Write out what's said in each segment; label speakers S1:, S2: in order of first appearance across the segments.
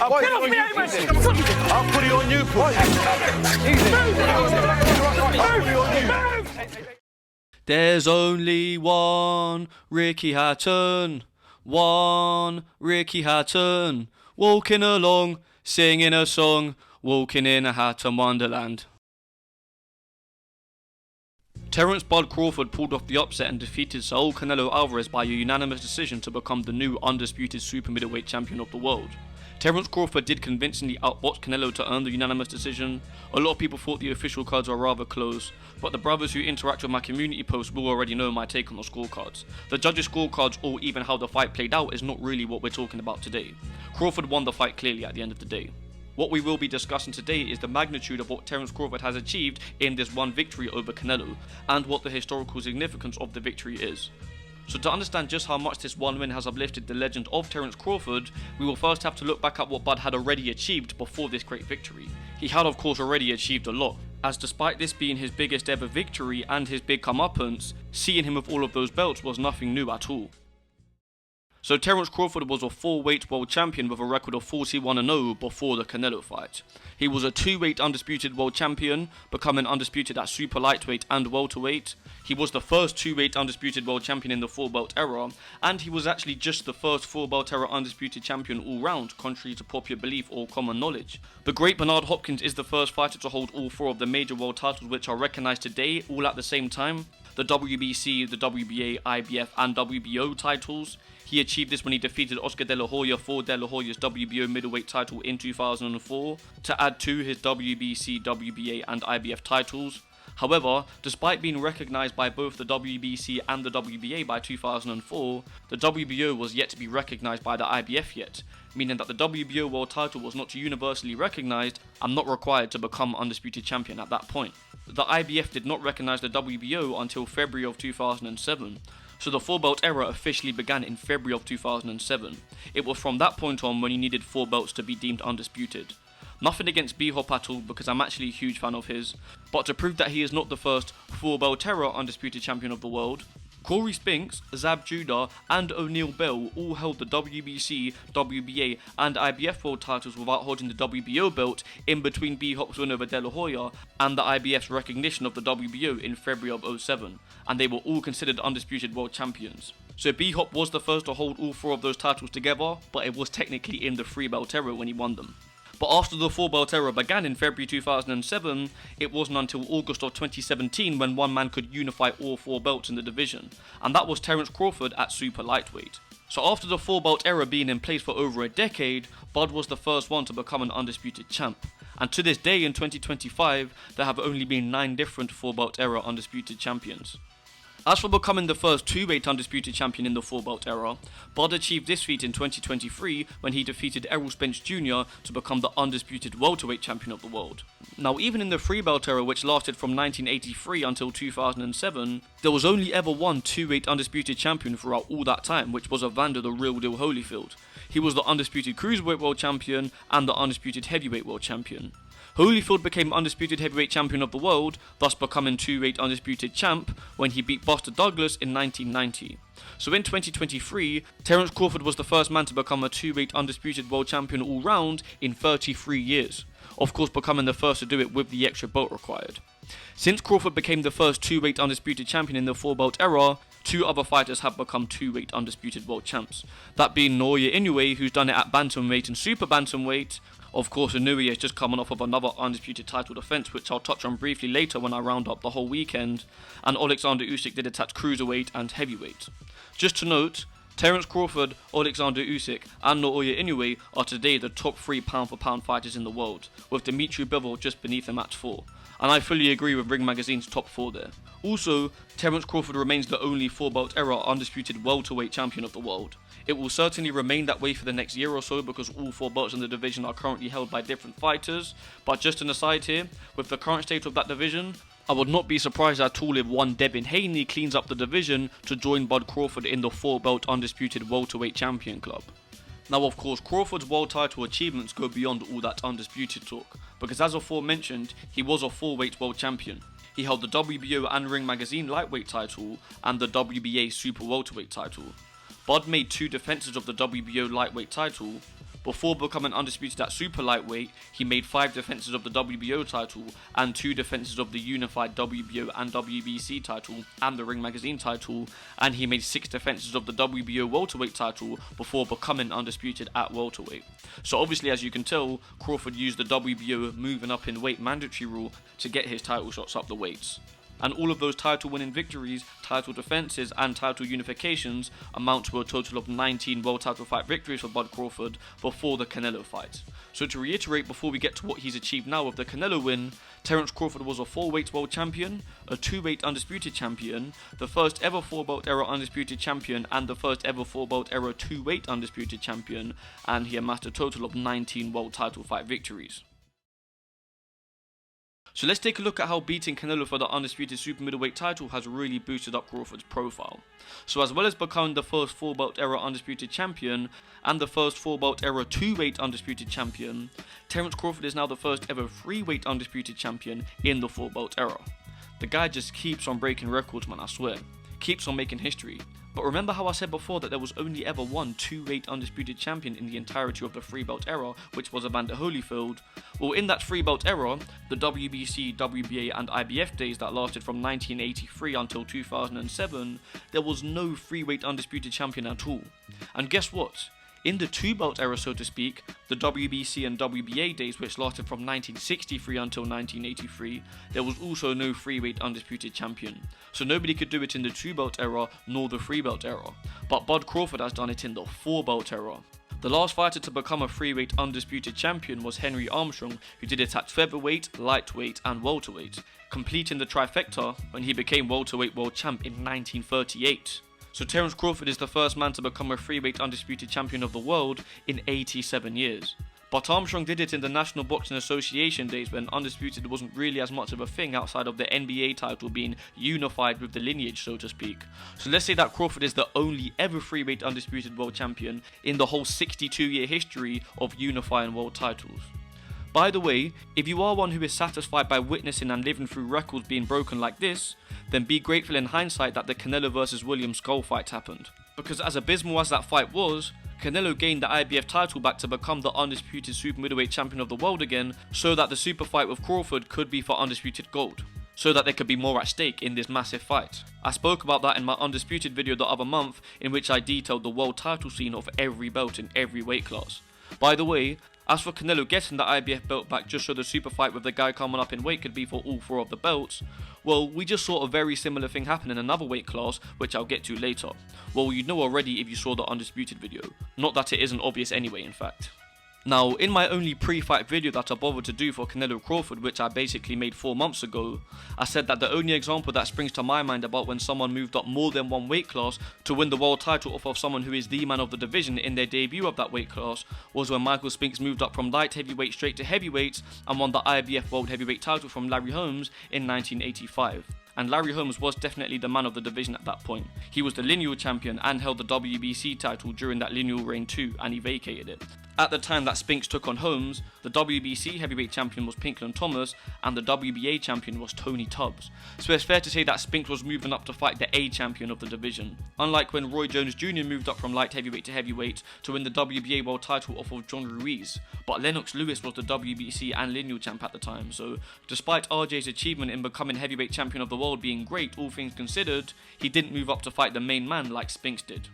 S1: I'll put it on you, Paul.
S2: There's only one Ricky Hatton, one Ricky Hatton, walking along, singing a song, walking in a Hatton wonderland. Terence "Bud" Crawford pulled off the upset and defeated Saul Canelo Alvarez by a unanimous decision to become the new undisputed super middleweight champion of the world. Terence Crawford did convincingly outbox Canelo to earn the unanimous decision. A lot of people thought the official cards were rather close, but the brothers who interact with my community posts will already know my take on the scorecards. The judges' scorecards or even how the fight played out is not really what we're talking about today. Crawford won the fight clearly at the end of the day. What we will be discussing today is the magnitude of what Terence Crawford has achieved in this one victory over Canelo, and what the historical significance of the victory is. So to understand just how much this one win has uplifted the legend of Terence Crawford, we will first have to look back at what Bud had already achieved before this great victory. He had of course already achieved a lot, as despite this being his biggest ever victory and his big comeuppance, seeing him with all of those belts was nothing new at all. So Terence Crawford was a 4-weight world champion with a record of 41-0 before the Canelo fight. He was a 2-weight undisputed world champion, becoming undisputed at super lightweight and welterweight. He was the first 2-weight undisputed world champion in the 4-belt era, and he was actually just the first 4-belt era undisputed champion all round, contrary to popular belief or common knowledge. The great Bernard Hopkins is the first fighter to hold all 4 of the major world titles which are recognised today, all at the same time. The WBC, the WBA, IBF and WBO titles. He achieved this when he defeated Oscar De La Hoya for De La Hoya's WBO middleweight title in 2004, to add to his WBC, WBA and IBF titles. However, despite being recognised by both the WBC and the WBA by 2004, the WBO was yet to be recognised by the IBF yet, meaning that the WBO world title was not universally recognised and not required to become undisputed champion at that point. The IBF did not recognise the WBO until February of 2007, so the 4-belt era officially began in February of 2007. It was from that point on when you needed 4 belts to be deemed undisputed. Nothing against B-Hop at all, because I'm actually a huge fan of his, but to prove that he is not the first 4-belt era undisputed champion of the world, Corey Spinks, Zab Judah and O'Neal Bell all held the WBC, WBA and IBF world titles without holding the WBO belt in between B-Hop's win over De La Hoya and the IBF's recognition of the WBO in February of 2007, and they were all considered undisputed world champions. So B-Hop was the first to hold all 4 of those titles together, but it was technically in the 3-belt era when he won them. But after the 4-belt era began in February 2007, it wasn't until August of 2017 when one man could unify all 4 belts in the division, and that was Terence Crawford at super lightweight. So after the 4-belt era being in place for over a decade, Bud was the first one to become an undisputed champ. And to this day in 2025, there have only been 9 different 4-belt era undisputed champions. As for becoming the first 2-weight undisputed champion in the 4-belt era, Bud achieved this feat in 2023 when he defeated Errol Spence Jr. to become the undisputed welterweight champion of the world. Now even in the 3-belt era, which lasted from 1983 until 2007, there was only ever one 2-weight undisputed champion throughout all that time, which was Evander the Real Deal Holyfield. He was the undisputed cruiserweight world champion and the undisputed heavyweight world champion. Holyfield became undisputed heavyweight champion of the world, thus becoming 2-weight undisputed champ when he beat Buster Douglas in 1990. So in 2023, Terence Crawford was the first man to become a 2-weight undisputed world champion all round in 33 years, of course becoming the first to do it with the extra belt required. Since Crawford became the first 2-weight undisputed champion in the 4-belt era, 2 other fighters have become 2-weight undisputed world champs, that being Naoya Inoue, who's done it at bantamweight and super bantamweight. Of course, Inoue is just coming off of another undisputed title defense, which I'll touch on briefly later when I round up the whole weekend, and Alexander Usyk did it at cruiserweight and heavyweight. Just to note, Terence Crawford, Alexander Usyk and Naoya Inoue are today the top 3 pound-for-pound fighters in the world, with Dmitry Bivol just beneath them at 4. And I fully agree with Ring Magazine's top 4 there. Also, Terence Crawford remains the only 4-belt era undisputed welterweight champion of the world. It will certainly remain that way for the next year or so because all 4 belts in the division are currently held by different fighters, but just an aside here, with the current state of that division, I would not be surprised at all if one Devin Haney cleans up the division to join Bud Crawford in the 4-belt undisputed welterweight champion club. Now of course, Crawford's world title achievements go beyond all that undisputed talk, because as aforementioned, he was a 4-weight world champion. He held the WBO and Ring Magazine lightweight title and the WBA super welterweight title. Bud made 2 defenses of the WBO lightweight title, Before becoming undisputed at super lightweight, he made 5 defenses of the WBO title and 2 defenses of the unified WBO and WBC title and the Ring Magazine title, and he made 6 defenses of the WBO welterweight title before becoming undisputed at welterweight. So obviously, as you can tell, Crawford used the WBO moving up in weight mandatory rule to get his title shots up the weights. And all of those title winning victories, title defenses and title unifications amount to a total of 19 world title fight victories for Bud Crawford before the Canelo fight. So to reiterate before we get to what he's achieved now with the Canelo win, Terence Crawford was a 4-weight world champion, a 2-weight undisputed champion, the first ever 4-belt era undisputed champion and the first ever 4-belt era 2-weight undisputed champion, and he amassed a total of 19 world title fight victories. So let's take a look at how beating Canelo for the undisputed super middleweight title has really boosted up Crawford's profile. So as well as becoming the first 4-belt era undisputed champion and the first 4-belt era 2-weight undisputed champion, Terence Crawford is now the first ever 3-weight undisputed champion in the 4-belt era. The guy just keeps on breaking records, man, I swear. Keeps on making history. But remember how I said before that there was only ever one 2-weight undisputed champion in the entirety of the 3-belt era, which was Evander Holyfield? Well, in that 3-belt era, the WBC, WBA and IBF days that lasted from 1983 until 2007, there was no 3-weight undisputed champion at all. And guess what? In the 2-belt era, so to speak, the WBC and WBA days, which lasted from 1963 until 1983, there was also no 3-weight undisputed champion. So nobody could do it in the 2-belt era nor the 3-belt era. But Bud Crawford has done it in the 4-belt era. The last fighter to become a 3-weight undisputed champion was Henry Armstrong, who did it at featherweight, lightweight and welterweight, completing the trifecta when he became welterweight world champ in 1938. So Terence Crawford is the first man to become a 3-weight undisputed champion of the world in 87 years. But Armstrong did it in the National Boxing Association days when undisputed wasn't really as much of a thing outside of the NBA title being unified with the lineage, so to speak. So let's say that Crawford is the only ever 3-weight undisputed world champion in the whole 62-year history of unifying world titles. By the way, if you are one who is satisfied by witnessing and living through records being broken like this, then be grateful in hindsight that the Canelo vs Williams skull fight happened. Because as abysmal as that fight was, Canelo gained the IBF title back to become the undisputed super middleweight champion of the world again, so that the super fight with Crawford could be for undisputed gold, so that there could be more at stake in this massive fight. I spoke about that in my undisputed video the other month, in which I detailed the world title scene of every belt in every weight class. By the way, as for Canelo getting the IBF belt back just so the super fight with the guy coming up in weight could be for all 4 of the belts, well, we just saw a very similar thing happen in another weight class, which I'll get to later. Well, you know already if you saw the undisputed video. Not that it isn't obvious anyway, in fact. Now, in my only pre-fight video that I bothered to do for Canelo Crawford, which I basically made 4 months ago, I said that the only example that springs to my mind about when someone moved up more than one weight class to win the world title off of someone who is the man of the division in their debut of that weight class was when Michael Spinks moved up from light heavyweight straight to heavyweight and won the IBF world heavyweight title from Larry Holmes in 1985. And Larry Holmes was definitely the man of the division at that point. He was the lineal champion and held the WBC title during that lineal reign too, and he vacated it. At the time that Spinks took on Holmes, the WBC heavyweight champion was Pinklon Thomas and the WBA champion was Tony Tubbs. So it's fair to say that Spinks was moving up to fight the A champion of the division. Unlike when Roy Jones Jr. moved up from light heavyweight to heavyweight to win the WBA world title off of John Ruiz. But Lennox Lewis was the WBC and lineal champ at the time, so despite RJ's achievement in becoming heavyweight champion of the world being great all things considered, he didn't move up to fight the main man like Spinks did.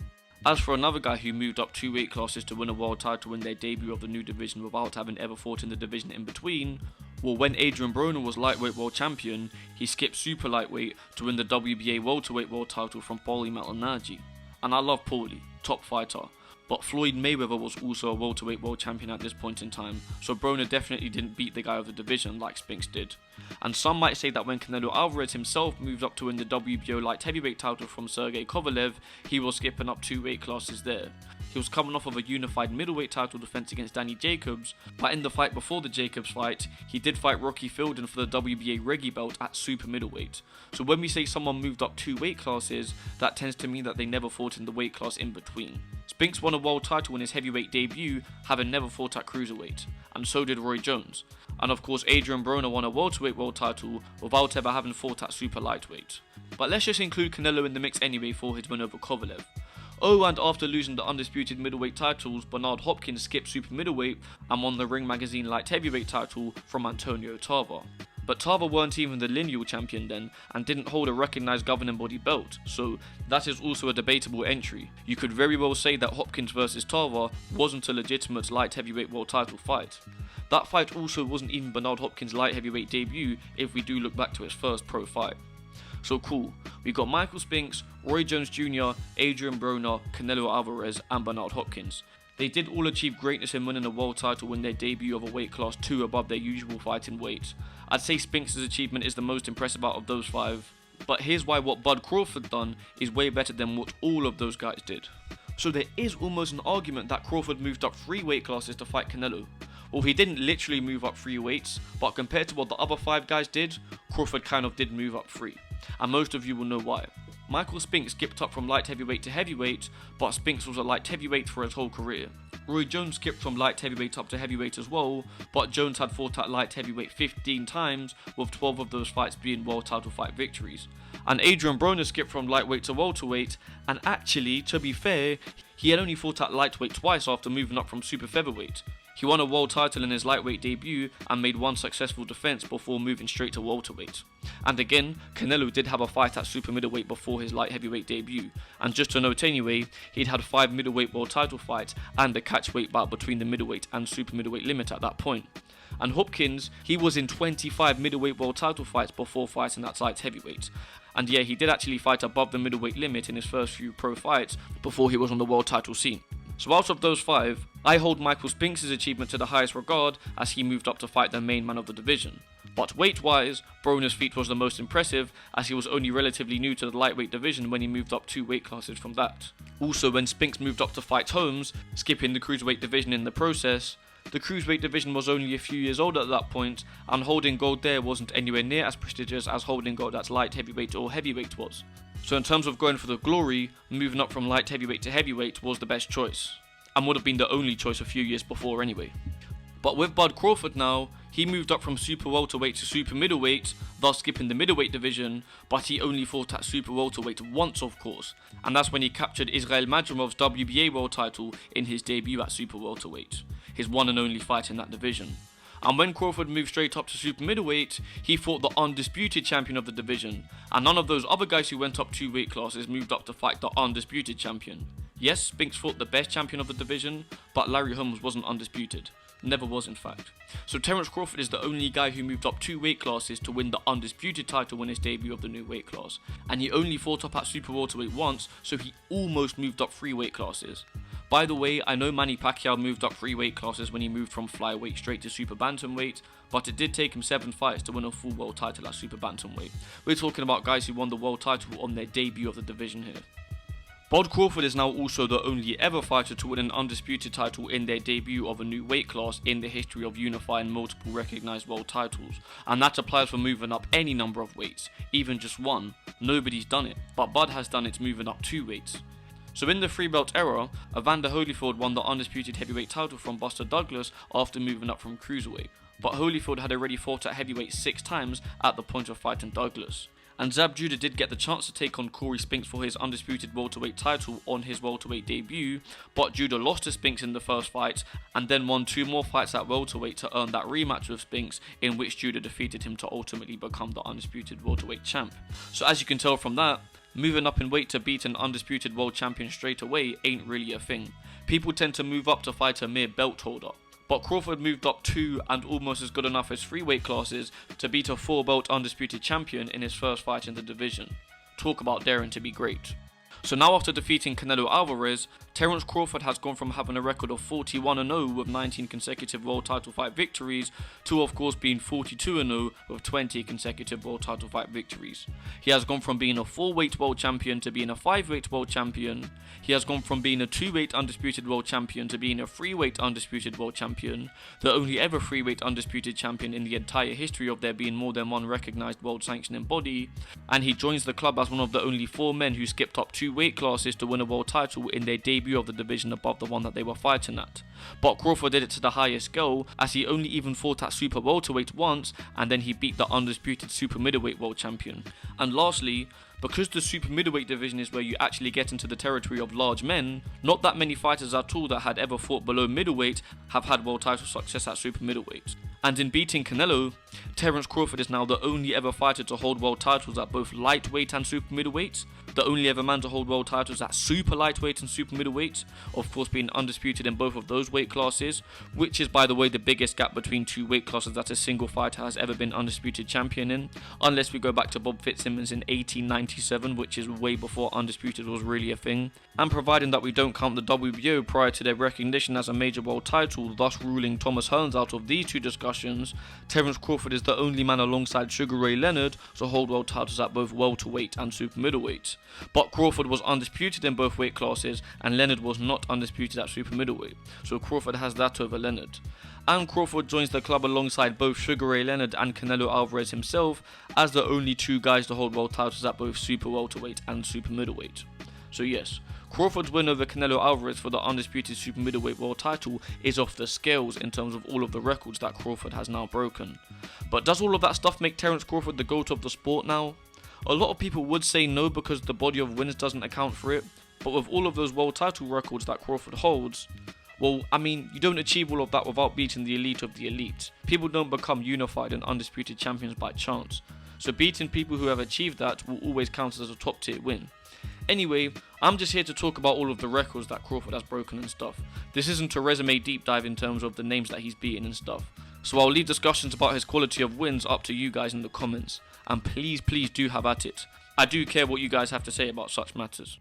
S2: As for another guy who moved up 2 weight classes to win a world title in their debut of the new division without having ever fought in the division in between, well, when Adrian Broner was lightweight world champion, he skipped super lightweight to win the WBA welterweight world title from Paulie Malignaggi. And I love Paulie, top fighter, but Floyd Mayweather was also a welterweight world champion at this point in time, so Broner definitely didn't beat the guy of the division like Spinks did. And some might say that when Canelo Alvarez himself moved up to win the WBO light heavyweight title from Sergey Kovalev, he was skipping up 2 weight classes there. He was coming off of a unified middleweight title defense against Danny Jacobs, but in the fight before the Jacobs fight, he did fight Rocky Fielding for the WBA Reggie belt at super middleweight. So when we say someone moved up 2 weight classes, that tends to mean that they never fought in the weight class in between. Spinks won a world title in his heavyweight debut, having never fought at cruiserweight, and so did Roy Jones. And of course Adrian Broner won a welterweight world title without ever having fought at super lightweight. But let's just include Canelo in the mix anyway for his win over Kovalev. Oh, and after losing the undisputed middleweight titles, Bernard Hopkins skipped super middleweight and won the Ring Magazine light heavyweight title from Antonio Tarver. But Tarver weren't even the lineal champion then, and didn't hold a recognised governing body belt, so that is also a debatable entry. You could very well say that Hopkins vs Tarver wasn't a legitimate light heavyweight world title fight. That fight also wasn't even Bernard Hopkins' light heavyweight debut if we do look back to his first pro fight. So cool, we got Michael Spinks, Roy Jones Jr., Adrian Broner, Canelo Alvarez and Bernard Hopkins. They did all achieve greatness in winning a world title in their debut of a weight class 2 above their usual fighting weight. I'd say Spinks' achievement is the most impressive out of those 5, but here's why what Bud Crawford done is way better than what all of those guys did. So there is almost an argument that Crawford moved up 3 weight classes to fight Canelo. Well, he didn't literally move up 3 weights, but compared to what the other 5 guys did, Crawford kind of did move up 3. And most of you will know why. Michael Spinks skipped up from light heavyweight to heavyweight, but Spinks was a light heavyweight for his whole career. Roy Jones skipped from light heavyweight up to heavyweight as well, but Jones had fought at light heavyweight 15 times, with 12 of those fights being world title fight victories. And Adrian Broner skipped from lightweight to welterweight, and actually, to be fair, he had only fought at lightweight twice after moving up from super featherweight. He won a world title in his lightweight debut and made 1 successful defense before moving straight to welterweight. And again, Canelo did have a fight at super middleweight before his light heavyweight debut, and just to note anyway, he'd had 5 middleweight world title fights and a catchweight bout between the middleweight and super middleweight limit at that point. And Hopkins, he was in 25 middleweight world title fights before fighting at light heavyweight. And yeah, he did actually fight above the middleweight limit in his first few pro fights before he was on the world title scene. So out of those 5, I hold Michael Spinks' achievement to the highest regard as he moved up to fight the main man of the division. But weight-wise, Broner's feat was the most impressive as he was only relatively new to the lightweight division when he moved up 2 weight classes from that. Also, when Spinks moved up to fight Holmes, skipping the cruiserweight division in the process, the cruiserweight division was only a few years old at that point, and holding gold there wasn't anywhere near as prestigious as holding gold at light heavyweight or heavyweight was. So in terms of going for the glory, moving up from light heavyweight to heavyweight was the best choice, and would have been the only choice a few years before anyway. But with Bud Crawford now, he moved up from super welterweight to super middleweight, thus skipping the middleweight division, but he only fought at super welterweight once of course, and that's when he captured Israel Madrimov's WBA world title in his debut at super welterweight, his one and only fight in that division. And when Crawford moved straight up to super middleweight, he fought the undisputed champion of the division, and none of those other guys who went up 2 weight classes moved up to fight the undisputed champion. Yes, Spinks fought the best champion of the division, but Larry Holmes wasn't undisputed. Never was in fact. So Terence Crawford is the only guy who moved up 2 weight classes to win the undisputed title in his debut of the new weight class. And he only fought up at super welterweight once, so he almost moved up 3 weight classes. By the way, I know Manny Pacquiao moved up 3 weight classes when he moved from flyweight straight to super bantamweight, but it did take him 7 fights to win a full world title at super bantamweight. We're talking about guys who won the world title on their debut of the division here. Bud Crawford is now also the only ever fighter to win an undisputed title in their debut of a new weight class in the history of unifying multiple recognised world titles, and that applies for moving up any number of weights, even just 1. Nobody's done it, but Bud has done it moving up 2 weights. So in the 3-belt era, Evander Holyfield won the undisputed heavyweight title from Buster Douglas after moving up from cruiserweight, but Holyfield had already fought at heavyweight 6 times at the point of fighting Douglas. And Zab Judah did get the chance to take on Corey Spinks for his undisputed welterweight title on his welterweight debut, but Judah lost to Spinks in the first fight, and then won 2 more fights at welterweight to earn that rematch with Spinks, in which Judah defeated him to ultimately become the undisputed welterweight champ. So as you can tell from that, moving up in weight to beat an undisputed world champion straight away ain't really a thing. People tend to move up to fight a mere belt holder. But Crawford moved up 2 and almost as good enough as 3 weight classes to beat a 4-belt undisputed champion in his first fight in the division. Talk about daring to be great. So now after defeating Canelo Alvarez, Terence Crawford has gone from having a record of 41-0 with 19 consecutive world title fight victories to of course being 42-0 with 20 consecutive world title fight victories. He has gone from being a 4-weight world champion to being a 5-weight world champion. He has gone from being a 2-weight undisputed world champion to being a 3-weight undisputed world champion, the only ever 3-weight undisputed champion in the entire history of there being more than one recognised world sanctioning body, and he joins the club as one of the only 4 men who skipped up 2 weight classes to win a world title in their debut of the division above the one that they were fighting at. But Crawford did it to the highest scale, as he only even fought at super welterweight once, and then he beat the undisputed super middleweight world champion. And lastly, because the super middleweight division is where you actually get into the territory of large men, not that many fighters at all that had ever fought below middleweight have had world title success at super middleweight. And in beating Canelo, Terence Crawford is now the only ever fighter to hold world titles at both lightweight and super middleweight, the only ever man to hold world titles at super lightweight and super middleweight, of course being undisputed in both of those weight classes, which is by the way the biggest gap between two weight classes that a single fighter has ever been undisputed champion in, unless we go back to Bob Fitzsimmons in 1897, which is way before undisputed was really a thing, and providing that we don't count the WBO prior to their recognition as a major world title, thus ruling Thomas Hearns out of these two discussions, Terence Crawford is the only man alongside Sugar Ray Leonard to hold world titles at both welterweight and super middleweight. But Crawford was undisputed in both weight classes and Leonard was not undisputed at super middleweight, so Crawford has that over Leonard. And Crawford joins the club alongside both Sugar Ray Leonard and Canelo Alvarez himself as the only two guys to hold world titles at both super welterweight and super middleweight. So yes, Crawford's win over Canelo Alvarez for the undisputed super middleweight world title is off the scales in terms of all of the records that Crawford has now broken. But does all of that stuff make Terence Crawford the GOAT of the sport now? A lot of people would say no because the body of wins doesn't account for it, but with all of those world title records that Crawford holds, well, I mean, you don't achieve all of that without beating the elite of the elite. People don't become unified and undisputed champions by chance, so beating people who have achieved that will always count as a top tier win. Anyway, I'm just here to talk about all of the records that Crawford has broken and stuff. This isn't a resume deep dive in terms of the names that he's beaten and stuff. So I'll leave discussions about his quality of wins up to you guys in the comments. And please do have at it. I do care what you guys have to say about such matters.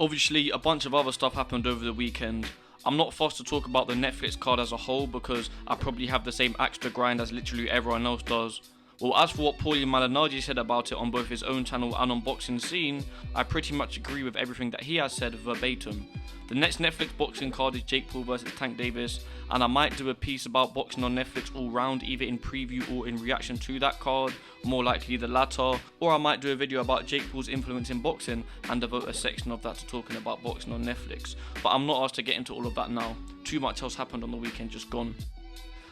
S2: Obviously, a bunch of other stuff happened over the weekend. I'm not forced to talk about the Netflix card as a whole because I probably have the same axe to grind as literally everyone else does. Well, as for what Paulie Malignaggi said about it on both his own channel and on Boxing Scene, I pretty much agree with everything that he has said verbatim. The next Netflix boxing card is Jake Paul vs Tank Davis, and I might do a piece about boxing on Netflix all round, either in preview or in reaction to that card, more likely the latter, or I might do a video about Jake Paul's influence in boxing and devote a section of that to talking about boxing on Netflix. But I'm not asked to get into all of that now, too much else happened on the weekend just gone.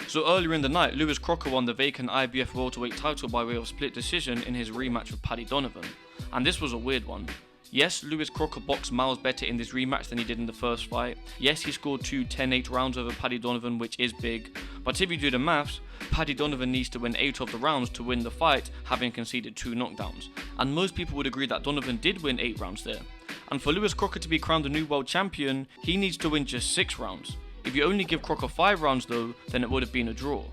S2: So earlier in the night, Lewis Crocker won the vacant IBF welterweight title by way of split decision in his rematch with Paddy Donovan, and this was a weird one. Yes, Lewis Crocker boxed miles better in this rematch than he did in the first fight. Yes, he scored two 10-8 rounds over Paddy Donovan, which is big, but if you do the maths, Paddy Donovan needs to win 8 of the rounds to win the fight, having conceded 2 knockdowns, and most people would agree that Donovan did win 8 rounds there. And for Lewis Crocker to be crowned the new world champion, he needs to win just 6 rounds. If you only give Crocker 5 rounds though, then it would have been a draw.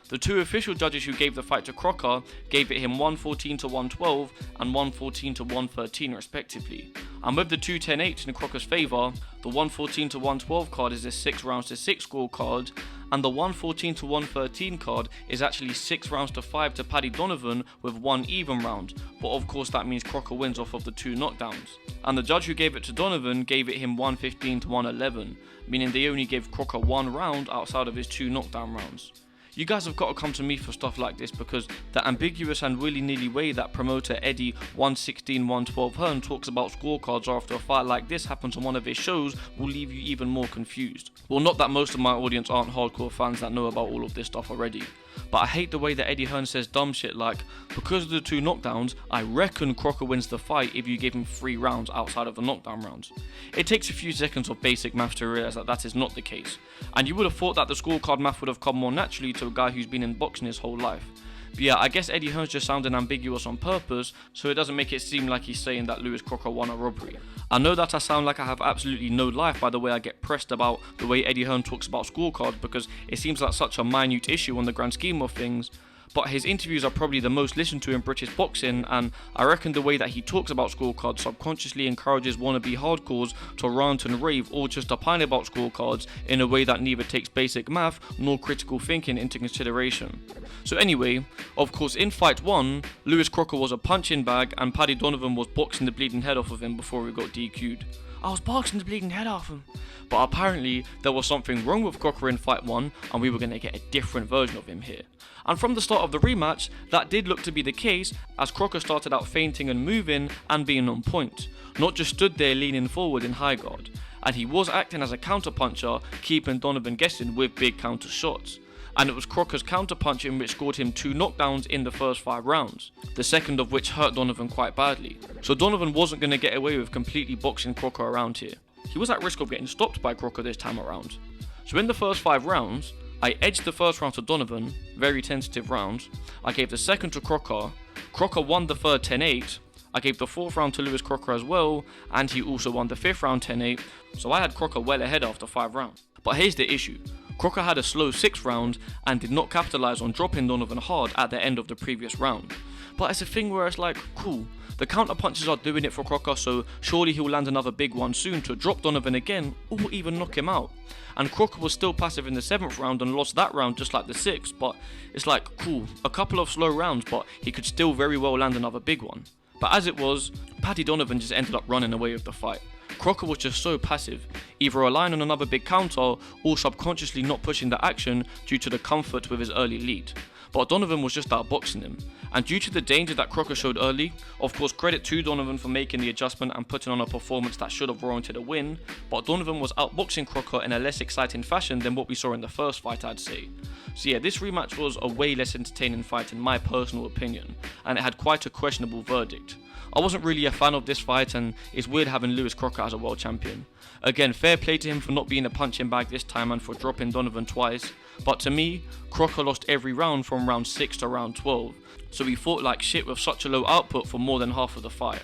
S2: The two official judges who gave the fight to Crocker gave it him 114 to 112 and 114 to 113 respectively. And with the two 10-8s in Crocker's favour, the 114 to 112 card is a 6 rounds to 6 score card, and the 114 to 113 card is actually 6 rounds to 5 to Paddy Donovan with 1 even round, but of course that means Crocker wins off of the 2 knockdowns. And the judge who gave it to Donovan gave it him 115 to 111, meaning they only gave Crocker 1 round outside of his 2 knockdown rounds. You guys have got to come to me for stuff like this because the ambiguous and willy-nilly way that promoter Eddie 116-112 Hearn talks about scorecards after a fight like this happens on one of his shows will leave you even more confused. Well, not that most of my audience aren't hardcore fans that know about all of this stuff already, but I hate the way that Eddie Hearn says dumb shit like, because of the 2 knockdowns, I reckon Crocker wins the fight if you give him 3 rounds outside of the knockdown rounds. It takes a few seconds of basic math to realise that that is not the case, and you would have thought that the scorecard math would have come more naturally to a guy who's been in boxing his whole life. But yeah, I guess Eddie Hearn's just sounding ambiguous on purpose, so it doesn't make it seem like he's saying that Lewis Crocker won a robbery. I know that I sound like I have absolutely no life by the way I get pressed about the way Eddie Hearn talks about scorecards because it seems like such a minute issue on the grand scheme of things, but his interviews are probably the most listened to in British boxing, and I reckon the way that he talks about scorecards subconsciously encourages wannabe hardcores to rant and rave or just opine about scorecards in a way that neither takes basic math nor critical thinking into consideration. So anyway, of course in fight 1, Lewis Crocker was a punching bag and Paddy Donovan was boxing the bleeding head off of him before he got DQ'd. I was boxing the bleeding head off him. But apparently there was something wrong with Crocker in fight 1 and we were going to get a different version of him here. And from the start of the rematch, that did look to be the case as Crocker started out feinting and moving and being on point, not just stood there leaning forward in high guard. And he was acting as a counter puncher, keeping Donovan guessing with big counter shots. and it was Crocker's counterpunch in which scored him 2 knockdowns in the first 5 rounds, the second of which hurt Donovan quite badly. So Donovan wasn't going to get away with completely boxing Crocker around here. He was at risk of getting stopped by Crocker this time around. So in the first 5 rounds, I edged the first round to Donovan, very tentative round. I gave the second to Crocker. Crocker won the third 10-8. I gave the 4th round to Lewis Crocker as well, and he also won the 5th round 10-8, so I had Crocker well ahead after 5 rounds. But here's the issue. Crocker had a slow 6th round and did not capitalise on dropping Donovan hard at the end of the previous round. But it's a thing where it's like, cool, the counter punches are doing it for Crocker, so surely he'll land another big one soon to drop Donovan again or even knock him out. And Crocker was still passive in the 7th round and lost that round just like the 6th, but it's like, cool, a couple of slow rounds, but he could still very well land another big one. But as it was, Paddy Donovan just ended up running away with the fight. Crocker was just so passive, either relying on another big counter or subconsciously not pushing the action due to the comfort with his early lead. But Donovan was just outboxing him, and due to the danger that Crocker showed early, of course credit to Donovan for making the adjustment and putting on a performance that should have warranted a win, but Donovan was outboxing Crocker in a less exciting fashion than what we saw in the first fight, I'd say. So yeah, this rematch was a way less entertaining fight in my personal opinion, and it had quite a questionable verdict. I wasn't really a fan of this fight, and it's weird having Lewis Crocker as a world champion. Again, fair play to him for not being a punching bag this time and for dropping Donovan twice, but to me, Crocker lost every round from round 6 to round 12, so he fought like shit with such a low output for more than half of the fight.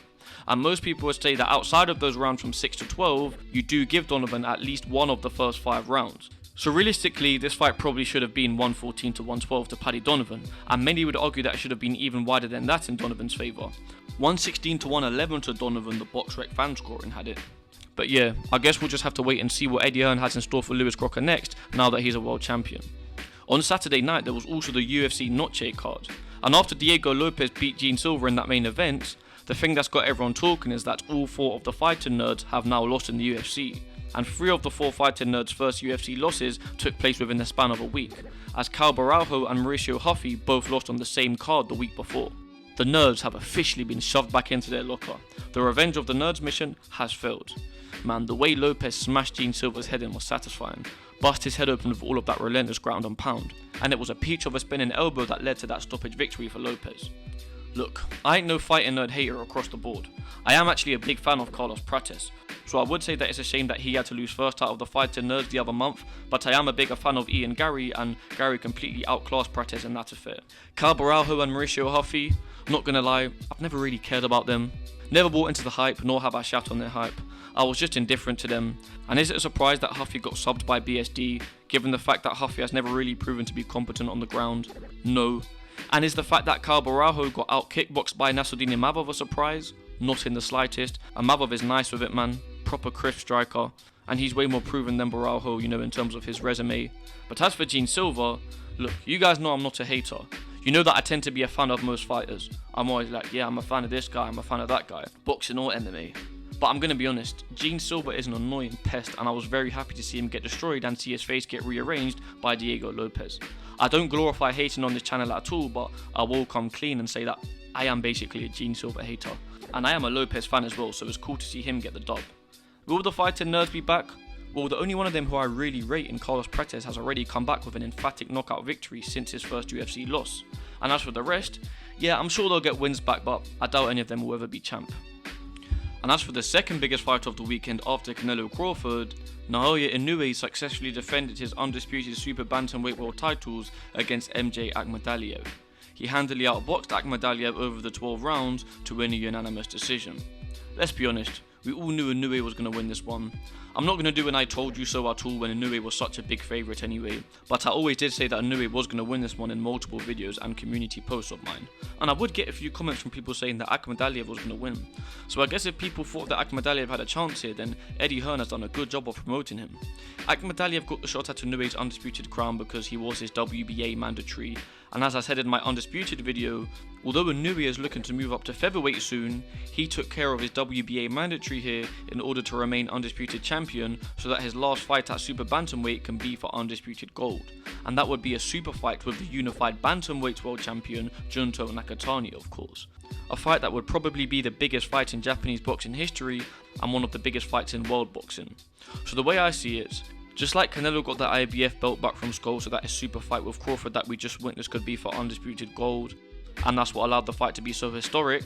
S2: And most people would say that outside of those rounds from 6 to 12, you do give Donovan at least one of the first 5 rounds. So realistically, this fight probably should have been 114 to 112 to Paddy Donovan, and many would argue that it should have been even wider than that in Donovan's favour. 116 to 111 to Donovan, the BoxRec fan scoring had it. But yeah, I guess we'll just have to wait and see what Eddie Hearn has in store for Lewis Crocker next, now that he's a world champion. On Saturday night, there was also the UFC Noche card, and after Diego Lopez beat Gene Silva in that main event, the thing that's got everyone talking is that all 4 of the fighting nerds have now lost in the UFC, and 3 of the 4 fighting nerds' first UFC losses took place within the span of a week, as Cal Baraujo and Mauricio Huffy both lost on the same card the week before. The nerds have officially been shoved back into their locker. The Revenge of the Nerds mission has failed. Man, the way Lopez smashed Gene Silva's head in was satisfying. Bust his head open with all of that relentless ground and pound, and it was a peach of a spinning elbow that led to that stoppage victory for Lopez. Look, I ain't no fighting nerd hater across the board. I am actually a big fan of Carlos Prates, so I would say that it's a shame that he had to lose first out of the fighting nerds the other month, but I am a bigger fan of Ian Gary, and Gary completely outclassed Prates in that affair. Cal Baraujo and Mauricio Huffy, not gonna lie, I've never really cared about them. Never bought into the hype, nor have I shat on their hype. I was just indifferent to them. And is it a surprise that Huffy got subbed by BSD, given the fact that Huffy has never really proven to be competent on the ground? No. And is the fact that Cal Baraujo got out kickboxed by Nassourdine Imavov a surprise? Not in the slightest. Imavov is nice with it, man. Proper crisp striker. And he's way more proven than Baraujo, in terms of his resume. But as for Gene Silva, look, you guys know I'm not a hater. You know that I tend to be a fan of most fighters. I'm always like, yeah, I'm a fan of this guy, I'm a fan of that guy, boxing or MMA. But I'm going to be honest, Gene Silva is an annoying pest, and I was very happy to see him get destroyed and see his face get rearranged by Diego Lopez. I don't glorify hating on this channel at all, but I will come clean and say that I am basically a Gene Silva hater. And I am a Lopez fan as well, so it's cool to see him get the dub. Will the fighting nerds be back? Well, the only one of them who I really rate in Carlos Prates has already come back with an emphatic knockout victory since his first UFC loss. And as for the rest, yeah, I'm sure they'll get wins back, but I doubt any of them will ever be champ. And as for the second biggest fight of the weekend after Canelo Crawford, Naoya Inoue successfully defended his undisputed super bantamweight world titles against MJ Akhmadaliev. He handily outboxed Akhmadaliev over the 12 rounds to win a unanimous decision. Let's be honest, we all knew Inoue was going to win this one. I'm not going to do an I told you so at all when Inoue was such a big favourite anyway, but I always did say that Inoue was going to win this one in multiple videos and community posts of mine. And I would get a few comments from people saying that Akhmadaliev was going to win. So I guess if people thought that Akhmadaliev had a chance here, then Eddie Hearn has done a good job of promoting him. Akhmadaliev got the shot at Inoue's undisputed crown because he was his WBA mandatory, and as I said in my undisputed video, although Inoue is looking to move up to featherweight soon, he took care of his WBA mandatory here in order to remain undisputed champion so that his last fight at super bantamweight can be for undisputed gold. And that would be a super fight with the unified bantamweight world champion Junto Nakatani, of course. A fight that would probably be the biggest fight in Japanese boxing history and one of the biggest fights in world boxing. So the way I see it, Just like Canelo got the IBF belt back from Skull, so that his super fight with Crawford that we just witnessed could be for undisputed gold, and that's what allowed the fight to be so historic.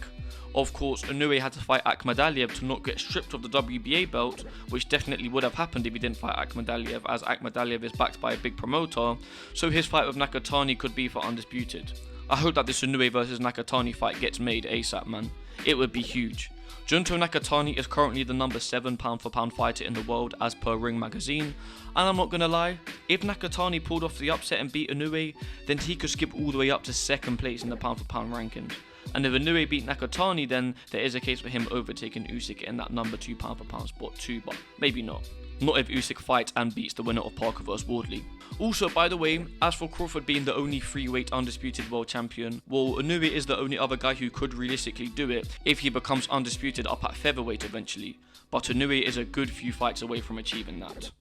S2: Of course, Inoue had to fight Akhmadaliev to not get stripped of the WBA belt, which definitely would have happened if he didn't fight Akhmadaliev, as Akhmadaliev is backed by a big promoter, so his fight with Nakatani could be for undisputed. I hope that this Inoue vs Nakatani fight gets made ASAP, man. It would be huge. Junto Nakatani is currently the number 7 pound for pound fighter in the world as per Ring Magazine, and I'm not gonna lie, if Nakatani pulled off the upset and beat Inoue, then he could skip all the way up to 2nd place in the pound for pound ranking. And if Inoue beat Nakatani, then there is a case for him overtaking Usyk in that number 2 pound for pound spot too, but maybe not. Not if Usyk fights and beats the winner of Parker vs Wardley. Also, by the way, as for Crawford being the only freeweight undisputed world champion, well, Inoue is the only other guy who could realistically do it if he becomes undisputed up at featherweight eventually, but Inoue is a good few fights away from achieving that.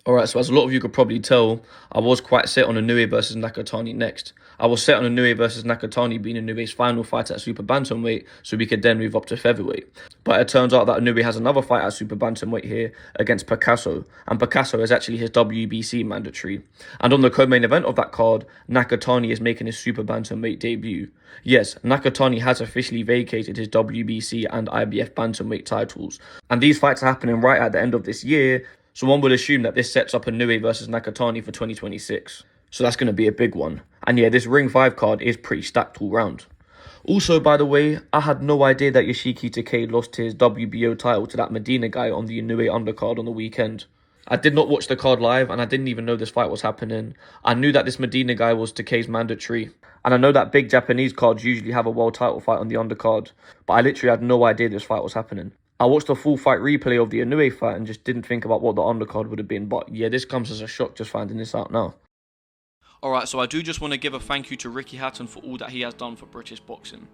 S2: Alright, so as a lot of you could probably tell, I was quite set on Inoue versus Nakatani next. I was set on Inoue versus Nakatani being Inoue's final fight at super bantamweight, so we could then move up to featherweight. But it turns out that Inoue has another fight at super bantamweight here against Picasso, and Picasso is actually his WBC mandatory. And on the co-main event of that card, Nakatani is making his super bantamweight debut. Yes, Nakatani has officially vacated his WBC and IBF bantamweight titles, and these fights are happening right at the end of this year, so one would assume that this sets up Inoue versus Nakatani for 2026. So that's going to be a big one. And yeah, this Ring 5 card is pretty stacked all round. Also, by the way, I had no idea that Yoshiki Takei lost his WBO title to that Medina guy on the Inoue undercard on the weekend. I did not watch the card live, and I didn't even know this fight was happening. I knew that this Medina guy was Takei's mandatory, and I know that big Japanese cards usually have a world title fight on the undercard, but I literally had no idea this fight was happening. I watched the full fight replay of the Inoue fight and just didn't think about what the undercard would have been, but yeah, this comes as a shock just finding this out now. Alright, so I do just want to give a thank you to Ricky Hatton for all that he has done for British boxing.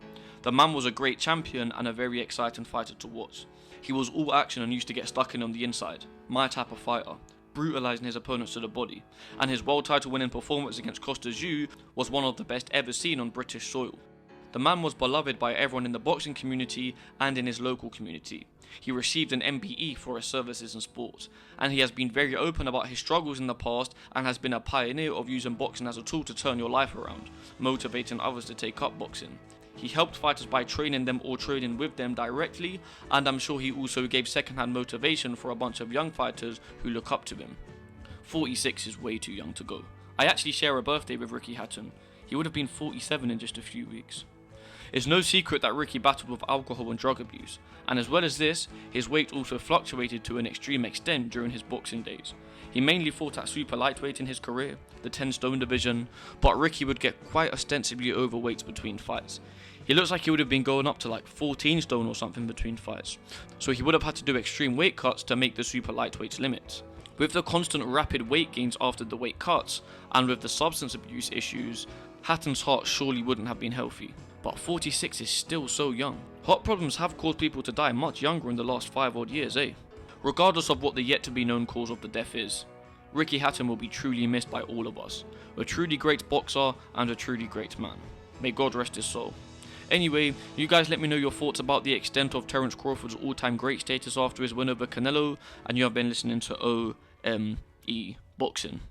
S2: The man was a great champion and a very exciting fighter to watch. He was all action and used to get stuck in on the inside, my type of fighter, brutalising his opponents to the body, and his world title winning performance against Costa Zhu was one of the best ever seen on British soil. The man was beloved by everyone in the boxing community and in his local community. He received an MBE for his services in sport, and he has been very open about his struggles in the past and has been a pioneer of using boxing as a tool to turn your life around, motivating others to take up boxing. He helped fighters by training them or training with them directly, and I'm sure he also gave second-hand motivation for a bunch of young fighters who look up to him. 46 is way too young to go. I actually share a birthday with Ricky Hatton. He would have been 47 in just a few weeks. It's no secret that Ricky battled with alcohol and drug abuse, and as well as this, his weight also fluctuated to an extreme extent during his boxing days. He mainly fought at super lightweight in his career, the 10 stone division, but Ricky would get quite ostensibly overweight between fights. He looks like he would have been going up to like 14 stone or something between fights, so he would have had to do extreme weight cuts to make the super lightweight limits. With the constant rapid weight gains after the weight cuts, and with the substance abuse issues, Hatton's heart surely wouldn't have been healthy. But 46 is still so young. Heart problems have caused people to die much younger in the last 5 odd years, eh? Regardless of what the yet to be known cause of the death is, Ricky Hatton will be truly missed by all of us. A truly great boxer and a truly great man. May God rest his soul. Anyway, you guys let me know your thoughts about the extent of Terence Crawford's all-time great status after his win over Canelo, and you have been listening to O.M.E. Boxing.